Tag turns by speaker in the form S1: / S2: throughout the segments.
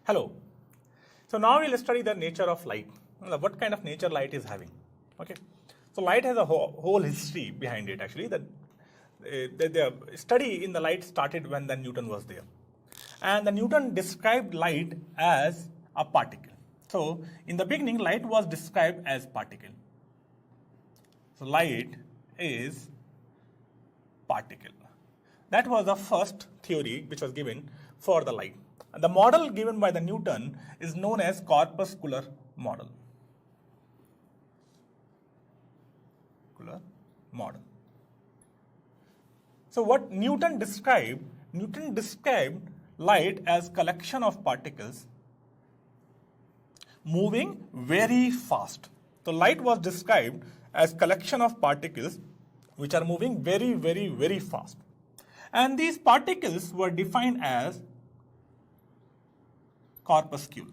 S1: Hello. So now we'll study the nature of light. What kind of nature light is having. Okay. So light has a whole history behind it actually. The study in the light started when the Newton was there. And the Newton described light as a particle. So in the beginning light was described as particle. So light is particle. That was the first theory which was given for the light. And the model given by the Newton is known as corpuscular model. So what Newton described light as collection of particles moving very fast. So light was described as collection of particles which are moving very, very, very fast. And these particles were defined as corpuscle.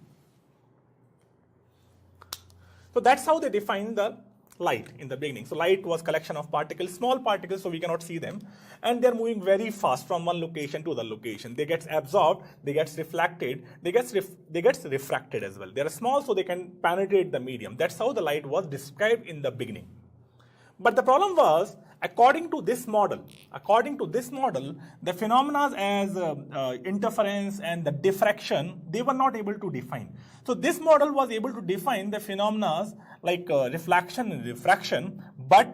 S1: So that's how they defined the light in the beginning. So light was collection of particles, small particles, so we cannot see them, and they're moving very fast from one location to other location. They get absorbed, they get reflected, they get refracted as well. They are small, so they can penetrate the medium. That's how the light was described in the beginning. But the problem was, according to this model, the phenomena as interference and the diffraction, they were not able to define. So this model was able to define the phenomena like reflection and refraction, but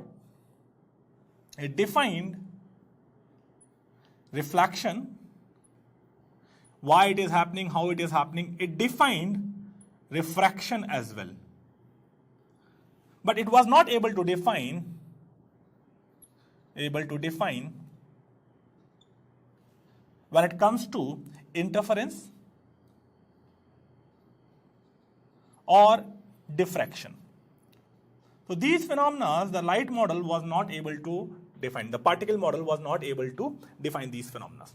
S1: it defined reflection, why it is happening, how it is happening. It defined refraction as well. But it was not able to define when it comes to interference or diffraction. So these phenomena, the light model was not able to define. The particle model was not able to define these phenomena.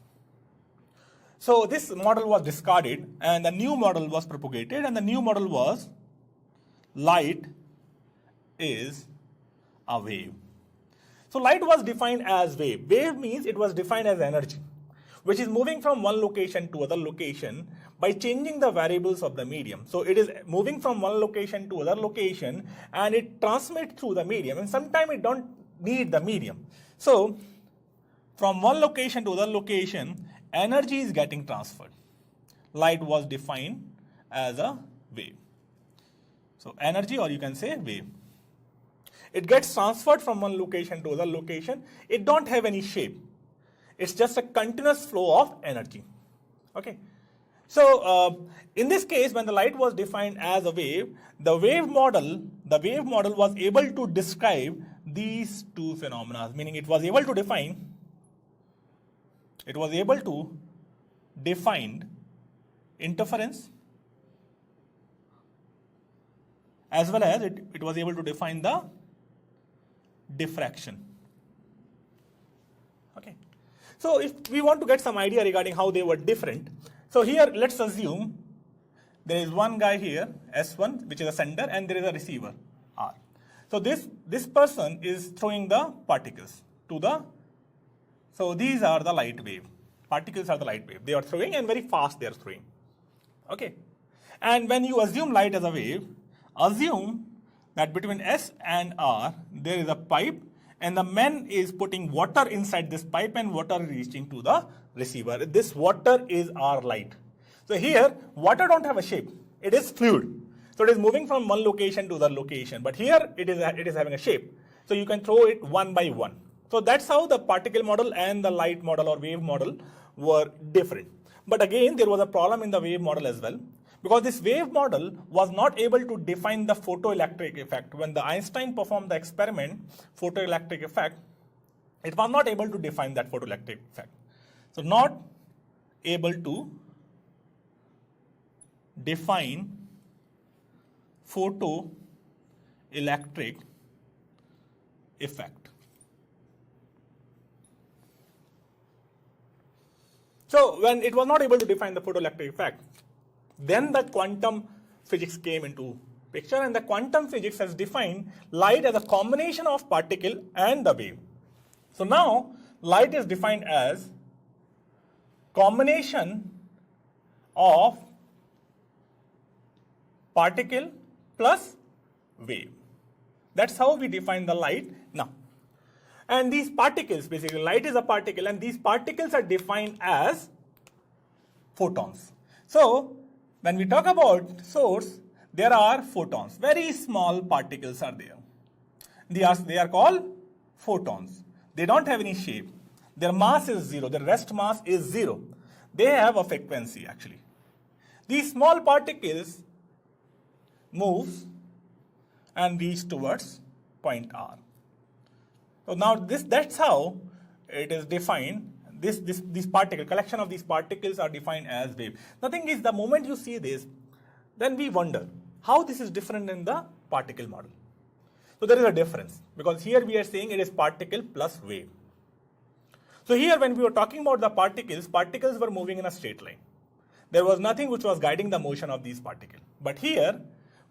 S1: So this model was discarded and the new model was propagated, and the new model was light is a wave. So light was defined as wave. Wave means it was defined as energy, which is moving from one location to other location by changing the variables of the medium. So it is moving from one location to other location and it transmits through the medium, and sometimes it don't need the medium. So from one location to other location, energy is getting transferred. Light was defined as a wave. So energy, or you can say wave. It gets transferred from one location to other location. It don't have any shape. It's just a continuous flow of energy. Okay. So in this case, when the light was defined as a wave, the wave model was able to describe these two phenomena, meaning it was able to define interference as well as it was able to define the diffraction. Okay. So if we want to get some idea regarding how they were different, so here let's assume there is one guy here, S1, which is a sender, and there is a receiver, R. So this person is throwing the particles to the, so these are the light wave. Particles are the light wave. They are throwing and very fast they are throwing. Okay. And when you assume light as a wave, assume that between S and R there is a pipe, and the man is putting water inside this pipe and water is reaching to the receiver. This water is our light. So here water don't have a shape. It is fluid. So it is moving from one location to the location. But here it is having a shape. So you can throw it one by one. So that's how the particle model and the light model or wave model were different. But again, there was a problem in the wave model as well, because this wave model was not able to define the photoelectric effect. When the Einstein performed the experiment, photoelectric effect, it was not able to define that photoelectric effect. So not able to define photoelectric effect. So when it was not able to define the photoelectric effect, then the quantum physics came into picture, and the quantum physics has defined light as a combination of particle and the wave. So now light is defined as combination of particle plus wave. That's how we define the light now. And these particles, basically light is a particle, and these particles are defined as photons. So when we talk about source, there are photons, very small particles are there. They are called photons. They don't have any shape. Their mass is 0. Their rest mass is 0. They have a frequency actually. These small particles moves and reach towards point R. So now that's how it is defined. This particle, collection of these particles are defined as wave. The thing is, the moment you see this, then we wonder how this is different in the particle model. So there is a difference, because here we are saying it is particle plus wave. So here when we were talking about the particles, particles were moving in a straight line. There was nothing which was guiding the motion of these particles. But here,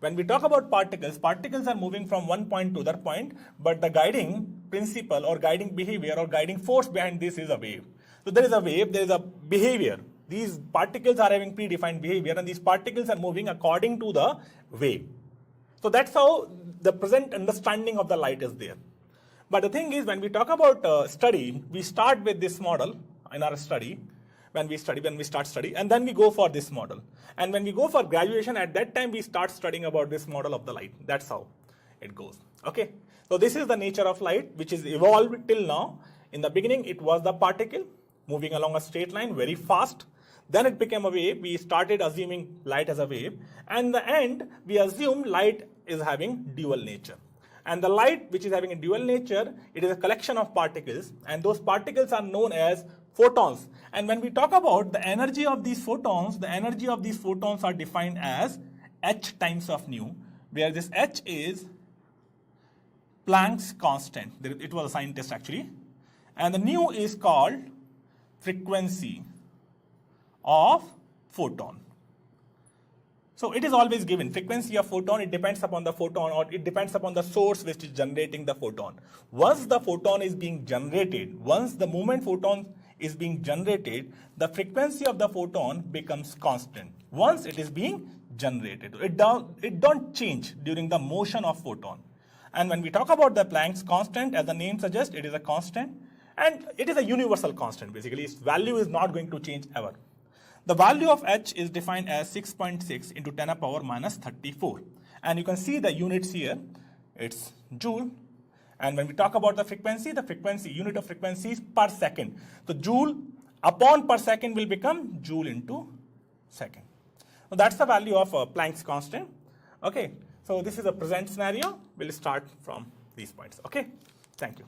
S1: when we talk about particles, particles are moving from one point to other point, but the guiding principle or guiding behavior or guiding force behind this is a wave. So there is a wave, there is a behavior. These particles are having predefined behavior, and these particles are moving according to the wave. So that's how the present understanding of the light is there. But the thing is, when we talk about study, we start with this model in our study. When we start study, and then we go for this model. And when we go for graduation, at that time we start studying about this model of the light. That's how it goes. Okay. So this is the nature of light, which is evolved till now. In the beginning, it was the particle moving along a straight line very fast. Then it became a wave. We started assuming light as a wave. And in the end, we assume light is having dual nature. And the light, which is having a dual nature, it is a collection of particles. And those particles are known as photons. And when we talk about the energy of these photons, the energy of these photons are defined as h times of nu, where this h is Planck's constant. It was a scientist actually. And the nu is called frequency of photon. So it is always given, frequency of photon, it depends upon the photon, or it depends upon the source which is generating the photon. Once the photon is being generated, once the moment photon is being generated, the frequency of the photon becomes constant. Once it is being generated, it don't change during the motion of photon. And when we talk about the Planck's constant, as the name suggests, it is a constant, and it is a universal constant. Basically, its value is not going to change ever. The value of h is defined as 6.6 into 10 to the power minus 34. And you can see the units here. It's joule. And when we talk about the frequency, unit of frequency is per second. So joule upon per second will become joule into second. So that's the value of Planck's constant. Okay. So this is a present scenario. We'll start from these points. Okay. Thank you.